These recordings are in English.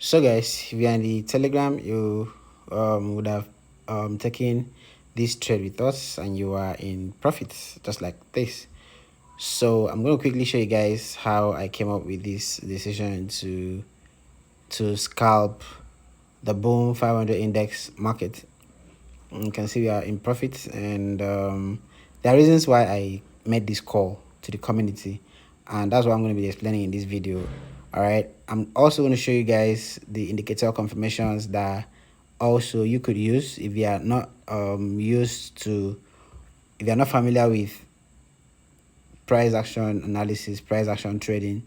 So guys, if you're in the Telegram, you would have taken this trade with us and you are in profits just like this. So I'm going to quickly show you guys how I came up with this decision to scalp the boom 500 index market. You can see we are in profit, and there are reasons why I made this call to the community, and that's what I'm going to be explaining in this video. All right, I'm also going to show you guys the indicator confirmations that also you could use if you are not if you're not familiar with price action analysis, price action trading,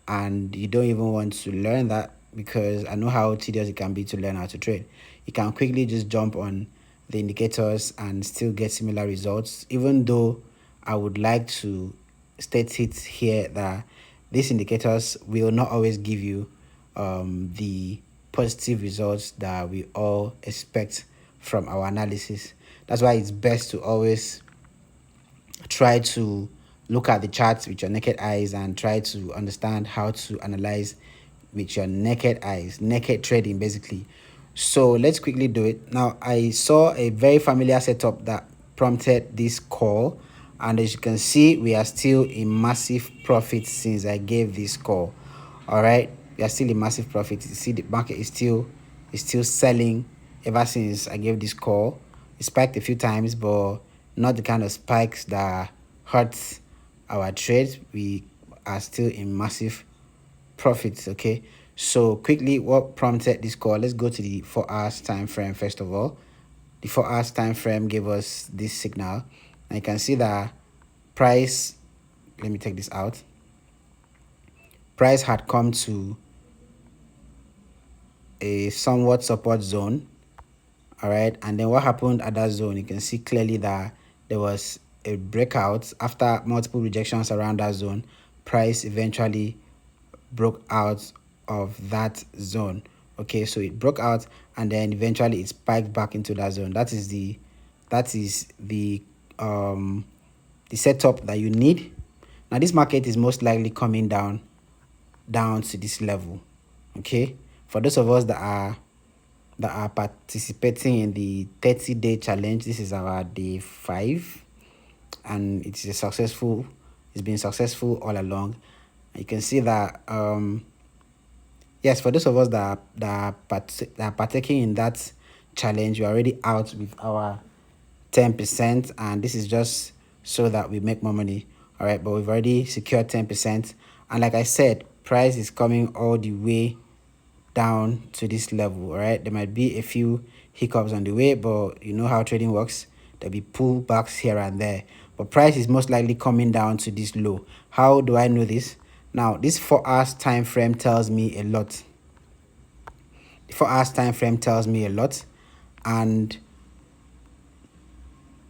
and you don't even want to learn that, because I know how tedious it can be to learn how to trade. You can quickly just jump on the indicators and still get similar results, even though I would like to state it here that these indicators will not always give you the positive results that we all expect from our analysis. That's why it's best to always try to look at the charts with your naked eyes and try to understand how to analyze with your naked eyes, naked trading basically. So let's quickly do it. Now I saw a very familiar setup that prompted this call, and as you can see, we are still in massive profit since I gave this call. All right, we are still in massive profit. You see the market is still selling ever since I gave this call. It spiked a few times, but not the kind of spikes that hurts our trades. We are still in massive profits. Okay, so quickly, what prompted this call? Let's go to the 4 hours time frame first of all. The 4 hours time frame gave us this signal, and you can see that price, let me take this out, price had come to a somewhat support zone. All right, and then what happened at that zone? You can see clearly that there was a breakout after multiple rejections around that zone. Price eventually broke out of that zone. Okay, so it broke out and then eventually it spiked back into that zone. That is the setup that you need. Now this market is most likely coming down to this level. Okay, for those of us that are participating in the 30-day challenge, this is our day 5, and it's been successful all along. You can see that yes, for those of us that are partaking in that challenge, we're already out with our 10%, and this is just so that we make more money. All right, but we've already secured 10%, and like I said, price is coming all the way down to this level. All right, there might be a few hiccups on the way, but you know how trading works. There'll be pullbacks here and there, but price is most likely coming down to this low. How do I know this? Now this 4 hours time frame tells me a lot. The 4 hours time frame tells me a lot, and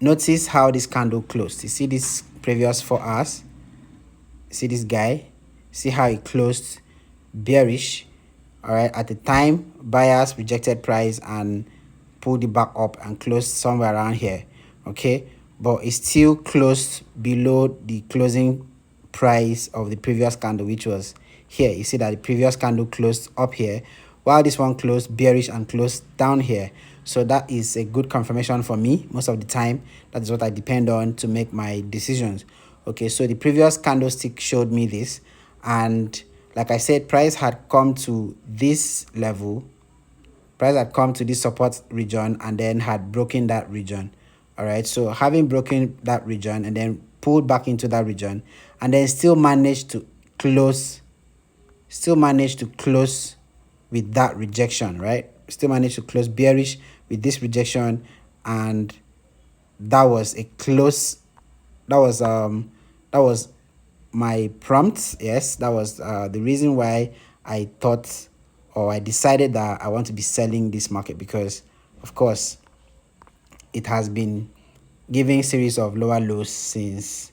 notice how this candle closed. You see this previous 4 hours, see this guy, see how it closed bearish. All right, at the time buyers rejected price and pulled it back up and closed somewhere around here. Okay, but it still closed below the closing price of the previous candle, which was here. You see that the previous candle closed up here, while this one closed bearish and closed down here. So that is a good confirmation for me. Most of the time, that is what I depend on to make my decisions. Okay, so the previous candlestick showed me this, and like I said, price had come to this level. Price had come to this support region and then had broken that region. All right, so having broken that region and then pulled back into that region, and then still managed to close with that rejection, right? Still managed to close bearish with this rejection, and that was a close, that was my prompt. Yes, that was the reason why I thought, or I decided that I want to be selling this market, because of course it has been giving series of lower lows since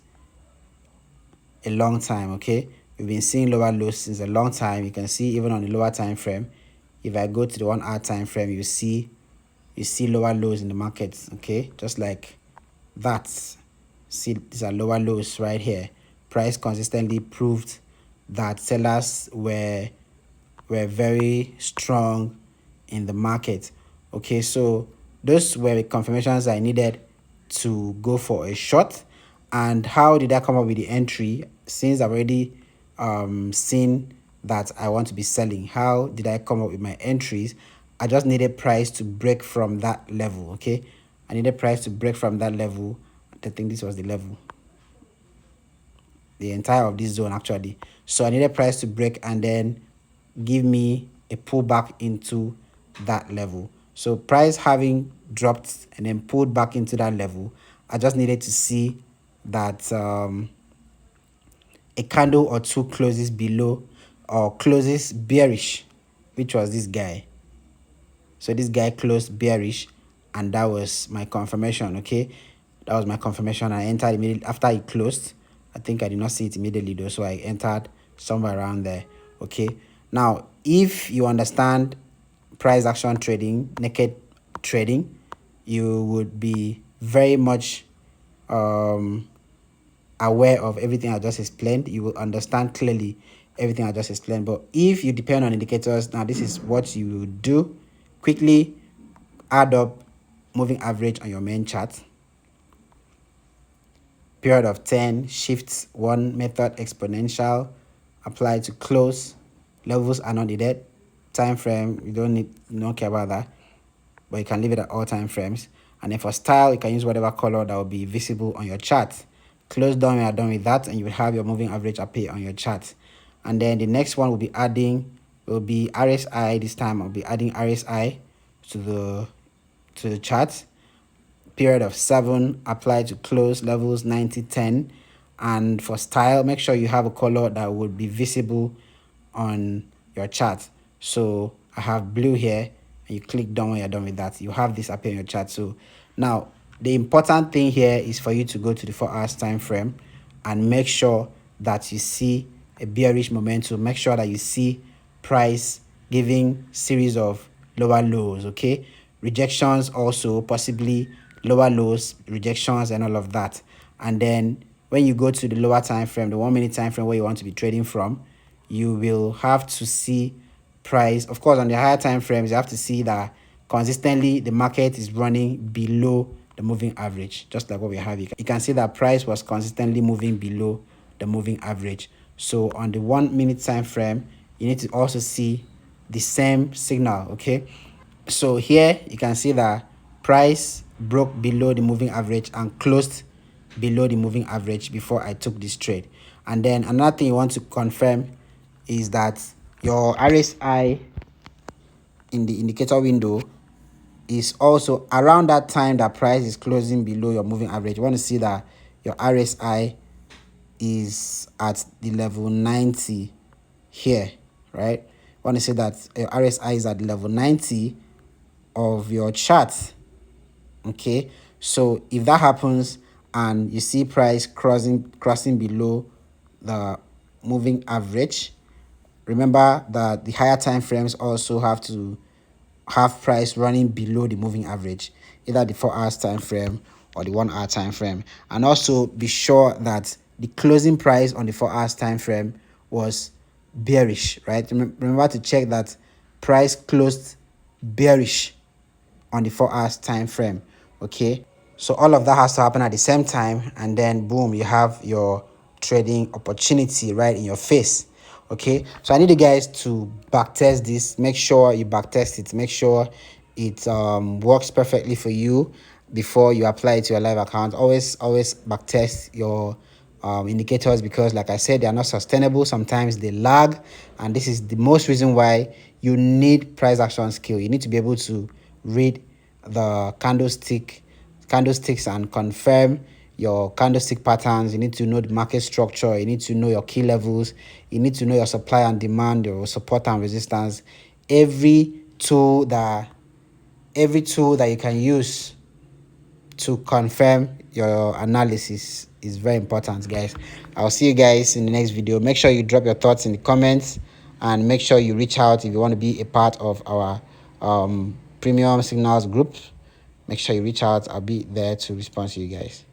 a long time. Okay, we've been seeing lower lows since a long time. You can see even on the lower time frame, if I go to the 1 hour time frame, you see lower lows in the market. Okay, just like that. See, these are lower lows right here. Price consistently proved that sellers were were very strong in the market. Okay, so those were the confirmations I needed to go for a short. And how did I come up with the entry? Since I've already seen that I want to be selling, how did I come up with my entries? I just needed price to break from that level. Okay, I needed price to break from that level. I think this was the level, the entire of this zone actually. So I needed price to break and then give me a pullback into that level. So price having dropped and then pulled back into that level, I just needed to see that a candle or two closes below or closes bearish, which was this guy. So this guy closed bearish, and that was my confirmation. Okay, that was my confirmation. I entered immediately after it closed. I think I did not see it immediately though, so I entered somewhere around there. Okay, now if you understand price action trading, naked trading, you would be very much aware of everything I just explained. You will understand clearly everything I just explained. But if you depend on indicators, now this is what you will do. Quickly add up moving average on your main chart. Period of 10, shifts 1 method exponential, apply to close. Levels are not needed. Time frame, you don't care about that, but you can leave it at all time frames. And then for style, you can use whatever color that will be visible on your chart. Close down when you're done with that, and you will have your moving average appear on your chart. And then the next one will be RSI. This time I'll be adding RSI to the chart. Period of 7, apply to close. Levels 90, 10. And for style, make sure you have a color that would be visible on your chart. So I have blue here, and you click done when you're done with that. You have this appear in your chart. So now the important thing here is for you to go to the 4 hours time frame and make sure that you see a bearish momentum. Make sure that you see price giving series of lower lows. Okay, rejections also, possibly lower lows, rejections, and all of that. And then when you go to the lower time frame, the 1 minute time frame where you want to be trading from, you will have to see price. Of course, on the higher time frames, you have to see that consistently the market is running below the moving average, just like what we have. You can see that price was consistently moving below the moving average. So on the 1 minute time frame, you need to also see the same signal. Okay, so here you can see that price broke below the moving average and closed below the moving average before I took this trade. And then another thing you want to confirm is that your RSI in the indicator window is also around that time that price is closing below your moving average. You want to see that your RSI is at the level 90 here, right? You want to see that your RSI is at the level 90 of your chart. Okay, so if that happens and you see price crossing below the moving average, remember that the higher time frames also have to have price running below the moving average, either the 4 hours time frame or the 1 hour time frame. And also be sure that the closing price on the 4 hours time frame was bearish, right? Remember to check that price closed bearish on the 4 hours time frame. Okay, so all of that has to happen at the same time, and then boom, you have your trading opportunity right in your face. Okay, so I need you guys to backtest this. Make sure you backtest it. Make sure it works perfectly for you before you apply it to your live account. Always backtest your indicators, because like I said, they are not sustainable. Sometimes they lag, and this is the most reason why you need price action skill. You need to be able to read the candlesticks and confirm your candlestick patterns. You need to know the market structure. You need to know your key levels. You need to know your supply and demand, your support and resistance. Every tool that you can use to confirm your analysis is very important, guys. I'll see you guys in the next video. Make sure you drop your thoughts in the comments, and make sure you reach out if you want to be a part of our premium signals group. Make sure you reach out. I'll be there to respond to you guys.